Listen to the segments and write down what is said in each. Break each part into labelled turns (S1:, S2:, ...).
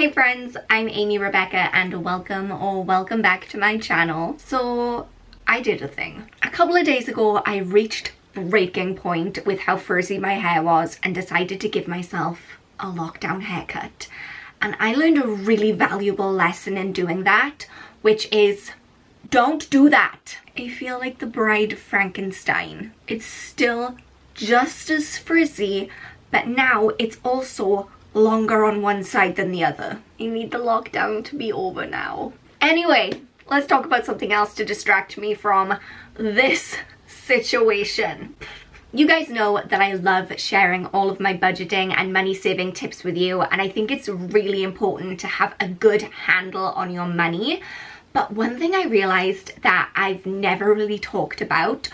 S1: Hey friends, I'm Aimee Rebecca and welcome back to my channel. So I did a thing. A couple of days ago I reached breaking point with how frizzy my hair was and decided to give myself a lockdown haircut. And I learned a really valuable lesson in doing that, which is don't do that. I feel like the bride of Frankenstein. It's still just as frizzy, but now it's also longer on one side than the other. I need the lockdown to be over now. Anyway, let's talk about something else to distract me from this situation. You guys know that I love sharing all of my budgeting and money saving tips with you, and I think it's really important to have a good handle on your money. But one thing I realized that I've never really talked about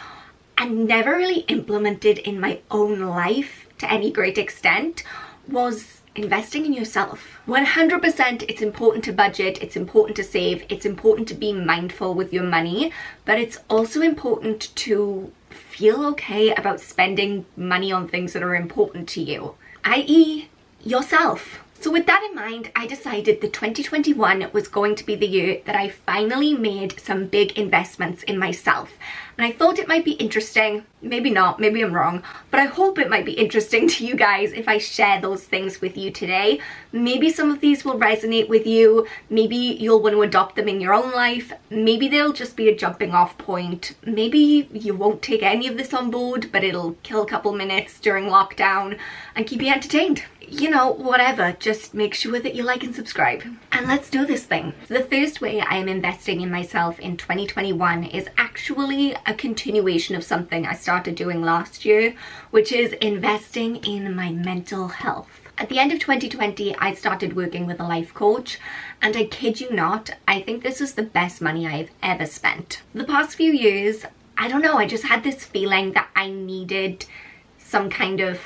S1: and never really implemented in my own life to any great extent was investing in yourself. 100% it's important to budget, it's important to save, it's important to be mindful with your money, but it's also important to feel okay about spending money on things that are important to you, i.e. yourself. So with that in mind, I decided that 2021 was going to be the year that I finally made some big investments in myself. And I thought it might be interesting, maybe not, maybe I'm wrong, but I hope it might be interesting to you guys if I share those things with you today. Maybe some of these will resonate with you, maybe you'll want to adopt them in your own life, maybe they'll just be a jumping off point, maybe you won't take any of this on board, but it'll kill a couple minutes during lockdown and keep you entertained. You know, whatever, just make sure that you like and subscribe. And let's do this thing. So the first way I am investing in myself in 2021 is actually a continuation of something I started doing last year, which is investing in my mental health. At the end of 2020, I started working with a life coach, and I kid you not, I think this is the best money I've ever spent. The past few years, I don't know, I just had this feeling that I needed some kind of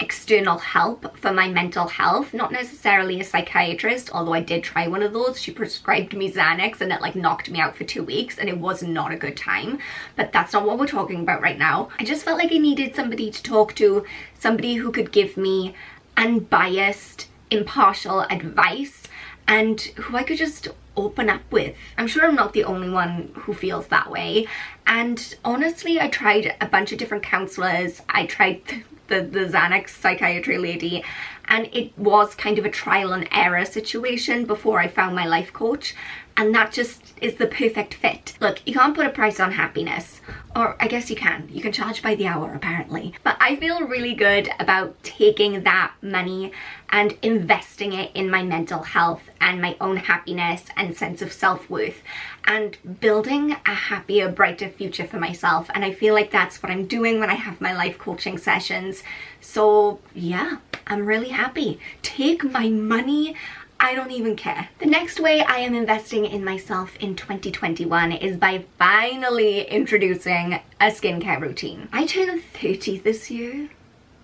S1: external help for my mental health, not necessarily a psychiatrist, although I did try one of those. She prescribed me Xanax and it like knocked me out for 2 weeks and it was not a good time, but that's not what we're talking about right now. I just felt like I needed somebody to talk to, somebody who could give me unbiased, impartial advice and who I could just open up with. I'm sure I'm not the only one who feels that way, and honestly I tried a bunch of different counselors. I tried the Xanax psychiatry lady, and it was kind of a trial and error situation before I found my life coach, and that just is the perfect fit. Look, you can't put a price on happiness, or I guess you can charge by the hour apparently, but I feel really good about taking that money and investing it in my mental health and my own happiness and sense of self-worth and building a happier, brighter future for myself. And I feel like that's what I'm doing when I have my life coaching sessions. So yeah, I'm really happy. Take my money, I don't even care. The next way I am investing in myself in 2021 is by finally introducing a skincare routine. I turned 30 this year.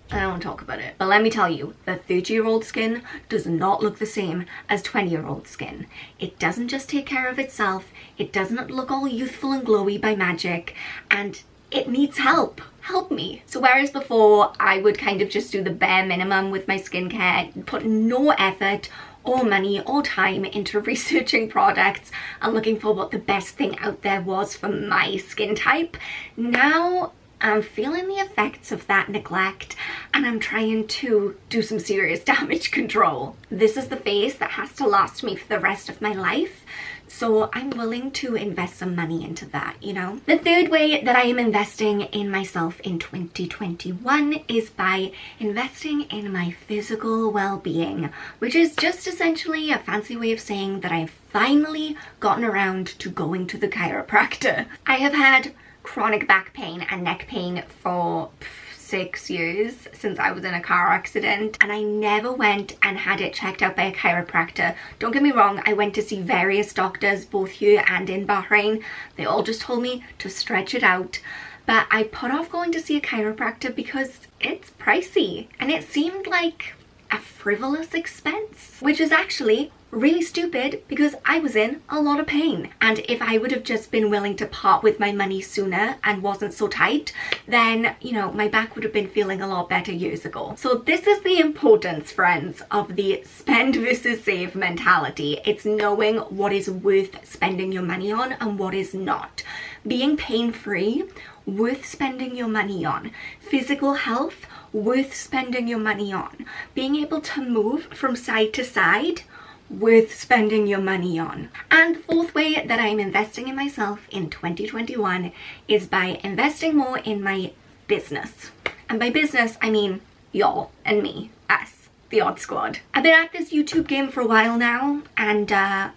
S1: I don't want to talk about it, but let me tell you, the 30-year-old skin does not look the same as 20-year-old skin. It doesn't just take care of itself, it doesn't look all youthful and glowy by magic, and it needs help. Help me. So whereas before I would kind of just do the bare minimum with my skincare, put no effort or money or time into researching products and looking for what the best thing out there was for my skin type, now I'm feeling the effects of that neglect and I'm trying to do some serious damage control. This is the phase that has to last me for the rest of my life, so I'm willing to invest some money into that, you know? The third way that I am investing in myself in 2021 is by investing in my physical well-being, which is just essentially a fancy way of saying that I've finally gotten around to going to the chiropractor. I have had chronic back pain and neck pain for 6 years since I was in a car accident, and I never went and had it checked out by a chiropractor. Don't get me wrong, I went to see various doctors both here and in Bahrain. They all just told me to stretch it out, but I put off going to see a chiropractor because it's pricey and it seemed like a frivolous expense, which is actually really stupid because I was in a lot of pain. And if I would have just been willing to part with my money sooner and wasn't so tight, then, you know, my back would have been feeling a lot better years ago. So this is the importance, friends, of the spend versus save mentality. It's knowing what is worth spending your money on and what is not. Being pain-free, worth spending your money on. Physical health, worth spending your money on. Being able to move from side to side, worth spending your money on. And the fourth way that I'm investing in myself in 2021 is by investing more in my business. And by business, I mean y'all and me, us, the Odd Squad. I've been at this YouTube game for a while now, and yeah,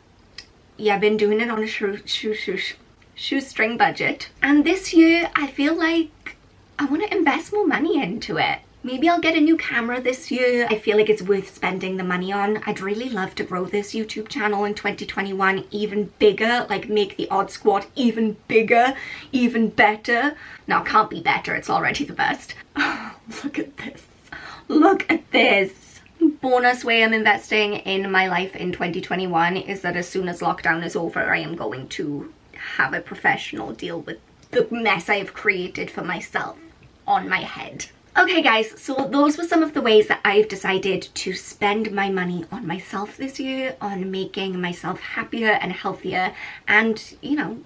S1: I've been doing it on a shoestring budget. And this year, I feel like I want to invest more money into it. Maybe I'll get a new camera this year. I feel like it's worth spending the money on. I'd really love to grow this YouTube channel in 2021 even bigger, like make the Odd Squad even bigger, even better. No, it can't be better, it's already the best. Oh, look at this. Look at this. Bonus way I'm investing in my life in 2021 is that as soon as lockdown is over, I am going to have a professional deal with the mess I've created for myself on my head. Okay guys, so those were some of the ways that I've decided to spend my money on myself this year, on making myself happier and healthier, and, you know,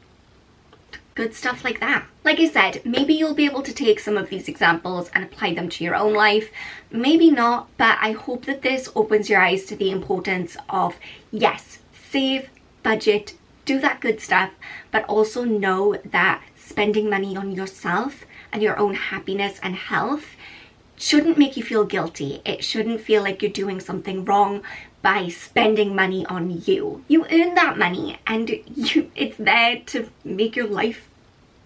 S1: good stuff like that. Like I said, maybe you'll be able to take some of these examples and apply them to your own life. Maybe not, but I hope that this opens your eyes to the importance of, yes, save, budget, do that good stuff, but also know that spending money on yourself and your own happiness and health shouldn't make you feel guilty. It shouldn't feel like you're doing something wrong by spending money on you. You earn that money and it's there to make your life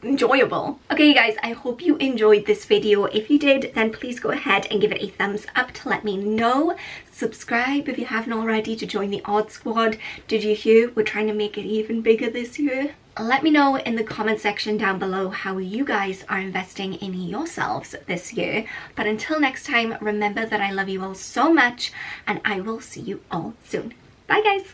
S1: enjoyable. Okay guys, I hope you enjoyed this video. If you did, then please go ahead and give it a thumbs up to let me know. Subscribe if you haven't already to join the Odd Squad. Did you hear? We're trying to make it even bigger this year. Let me know in the comment section down below how you guys are investing in yourselves this year. But until next time, remember that I love you all so much and I will see you all soon. Bye guys!